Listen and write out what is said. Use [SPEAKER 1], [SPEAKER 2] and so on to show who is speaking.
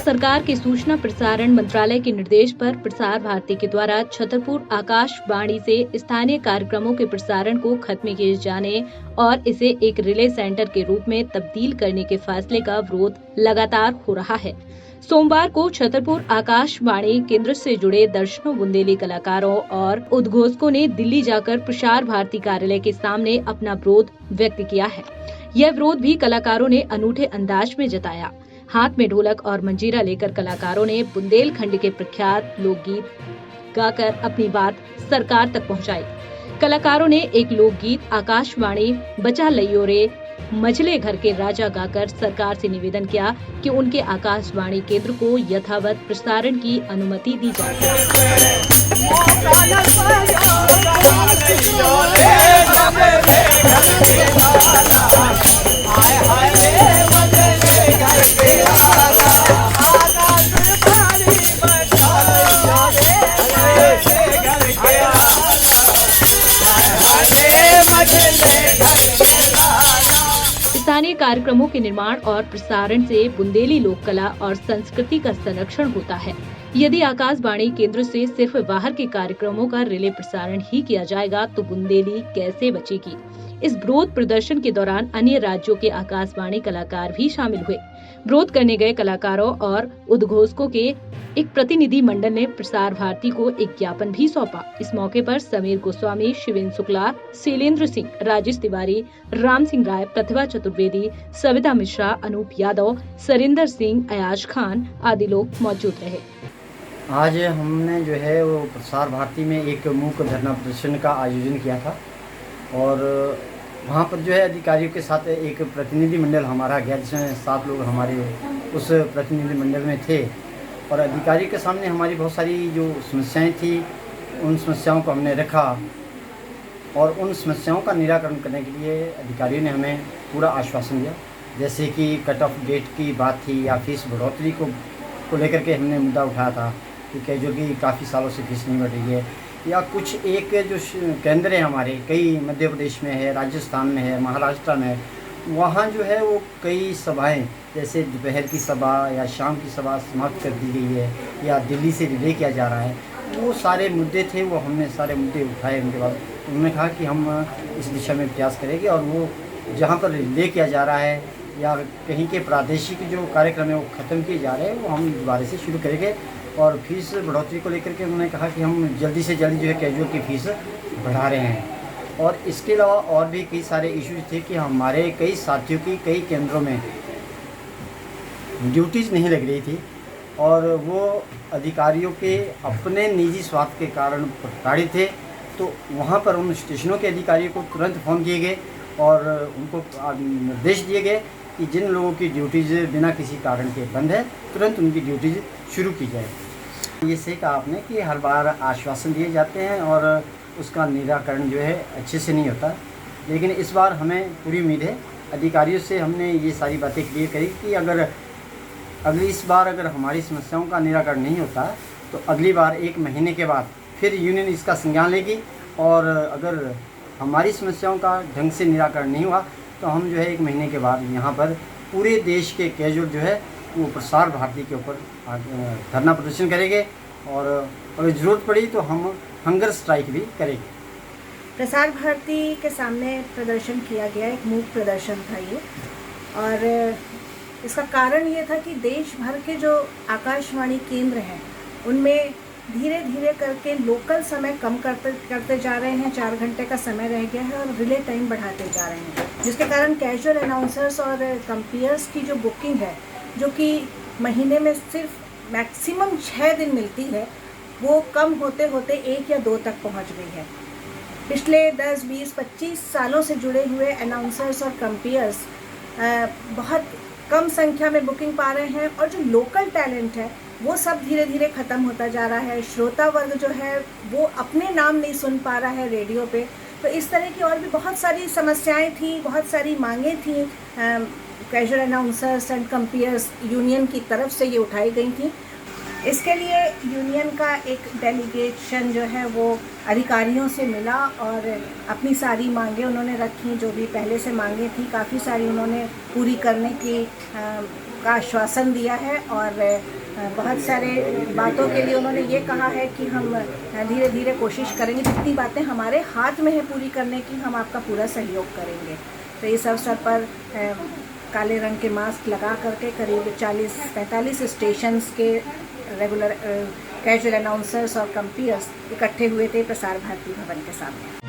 [SPEAKER 1] सरकार के सूचना प्रसारण मंत्रालय के निर्देश पर प्रसार भारती के द्वारा छतरपुर आकाशवाणी से स्थानीय कार्यक्रमों के प्रसारण को खत्म किए जाने और इसे एक रिले सेंटर के रूप में तब्दील करने के फैसले का विरोध लगातार हो रहा है। सोमवार को छतरपुर आकाशवाणी केंद्र से जुड़े दर्जनों बुंदेली कलाकारों और उद्घोषकों ने दिल्ली जाकर प्रसार भारती कार्यालय के सामने अपना विरोध व्यक्त किया है। यह विरोध भी कलाकारों ने अनूठे अंदाज में जताया। हाथ में ढोलक और मंजीरा लेकर कलाकारों ने बुंदेलखंड के प्रख्यात लोकगीत गाकर अपनी बात सरकार तक पहुंचाई। कलाकारों ने एक लोकगीत आकाशवाणी बचा लइयो रे मझले घर के राजा गाकर सरकार से निवेदन किया कि उनके आकाशवाणी केंद्र को यथावत प्रसारण की अनुमति दी जाए। स्थानीय कार्यक्रमों के निर्माण और प्रसारण से बुंदेली लोक कला और संस्कृति का संरक्षण होता है। यदि आकाशवाणी केंद्र से सिर्फ बाहर के कार्यक्रमों का रिले प्रसारण ही किया जाएगा तो बुंदेली कैसे बचेगी। इस विरोध प्रदर्शन के दौरान अन्य राज्यों के आकाशवाणी कलाकार भी शामिल हुए। विरोध करने गए कलाकारों और उद्घोषकों के एक प्रतिनिधि मंडल ने प्रसार भारती को एक ज्ञापन भी सौंपा। इस मौके पर समीर गोस्वामी, शिवेंद्र शुक्ला, शैलेंद्र सिंह, राजेश तिवारी, राम सिंह राय, प्रतिभा चतुर्वेदी, सविता मिश्रा, अनूप यादव, सरिंदर सिंह, अयाज खान आदि लोग मौजूद रहे।
[SPEAKER 2] आज हमने जो है वो प्रसार भारती में एक मूक धरना प्रदर्शन का आयोजन किया था और वहाँ पर जो है अधिकारियों के साथ एक प्रतिनिधि मंडल हमारा गया, जिसमें 7 लोग हमारे उस प्रतिनिधि मंडल में थे और अधिकारियों के सामने हमारी बहुत सारी जो समस्याएं थी उन समस्याओं को हमने रखा और उन समस्याओं का निराकरण करने के लिए अधिकारियों ने हमें पूरा आश्वासन दिया। जैसे कि कट ऑफ डेट की बात थी या फीस बढ़ोतरी को लेकर के हमने मुद्दा उठाया था कि जो कि काफ़ी सालों से फीस नहीं बढ़ रही है, या कुछ एक जो केंद्र है हमारे कई मध्य प्रदेश में है, राजस्थान में है, महाराष्ट्र में है, वहाँ जो है वो कई सभाएं जैसे दोपहर की सभा या शाम की सभा समाप्त कर दी गई है या दिल्ली से रिले किया जा रहा है। वो सारे मुद्दे थे, वो हमने सारे मुद्दे उठाए। उनके बाद उन्होंने कहा कि हम इस दिशा में प्रयास करेंगे और वो जहाँ पर रिले किया जा रहा है या कहीं के प्रादेशिक जो कार्यक्रम है वो ख़त्म किए जा रहे हैं वो हम दोबारा से शुरू करेंगे। और फीस बढ़ोतरी को लेकर के उन्होंने कहा कि हम जल्दी से जल्दी जो है कैजुअल की फ़ीस बढ़ा रहे हैं। और इसके अलावा और भी कई सारे इश्यूज थे कि हमारे कई साथियों की कई केंद्रों में ड्यूटीज़ नहीं लग रही थी और वो अधिकारियों के अपने निजी स्वार्थ के कारण प्रताड़ित थे। तो वहाँ पर उन स्टेशनों के अधिकारियों को तुरंत फ़ोन किए गए और उनको निर्देश दिए गए कि जिन लोगों की ड्यूटीज़ बिना किसी कारण के बंद है तुरंत उनकी ड्यूटीज़ शुरू की जाए। ये सही कहा आपने कि हर बार आश्वासन दिए जाते हैं और उसका निराकरण जो है अच्छे से नहीं होता, लेकिन इस बार हमें पूरी उम्मीद है। अधिकारियों से हमने ये सारी बातें क्लियर करी कि अगर इस बार अगर हमारी समस्याओं का निराकरण नहीं होता तो अगली बार 1 महीने के बाद फिर यूनियन इसका संज्ञान लेगी और अगर हमारी समस्याओं का ढंग से निराकरण नहीं हुआ तो हम जो है 1 महीने के बाद यहाँ पर पूरे देश के कैजुअल जो है वो प्रसार भारती के ऊपर धरना प्रदर्शन करेंगे और अगर ज़रूरत पड़ी तो हम हंगर स्ट्राइक भी करेंगे।
[SPEAKER 3] प्रसार भारती के सामने प्रदर्शन किया गया एक मूक प्रदर्शन था ये, और इसका कारण ये था कि देश भर के जो आकाशवाणी केंद्र हैं उनमें धीरे धीरे करके लोकल समय कम करते जा रहे हैं। 4 घंटे का समय रह गया है और रिले टाइम बढ़ाते जा रहे हैं, जिसके कारण कैजुअल अनाउंसर्स और कंपेयर्स की जो बुकिंग है जो कि महीने में सिर्फ मैक्सिमम 6 दिन मिलती है वो कम होते होते 1 या 2 तक पहुंच गई है। पिछले 10, 20, 25 सालों से जुड़े हुए अनाउंसर्स और कंपेयर्स बहुत कम संख्या में बुकिंग पा रहे हैं और जो लोकल टैलेंट है वो सब धीरे धीरे ख़त्म होता जा रहा है। श्रोता वर्ग जो है वो अपने नाम नहीं सुन पा रहा है रेडियो पे। तो इस तरह की और भी बहुत सारी समस्याएं थी, बहुत सारी मांगें थी casual announcers and compares union की तरफ से ये उठाई गई थी। इसके लिए यूनियन का एक डेलीगेशन जो है वो अधिकारियों से मिला और अपनी सारी मांगें उन्होंने रखी, जो भी पहले से मांगें थी काफ़ी सारी उन्होंने पूरी करने की का आश्वासन दिया है। और बहुत सारे बातों के लिए उन्होंने ये कहा है कि हम धीरे धीरे कोशिश करेंगे, जितनी बातें हमारे हाथ में है पूरी करने की हम आपका पूरा सहयोग करेंगे। तो इस अवसर पर काले रंग के मास्क लगा करके करीब 40-45 स्टेशंस के रेगुलर कैजुअल अनाउंसर्स और कंपेयर्स इकट्ठे हुए थे प्रसार भारती भवन के सामने।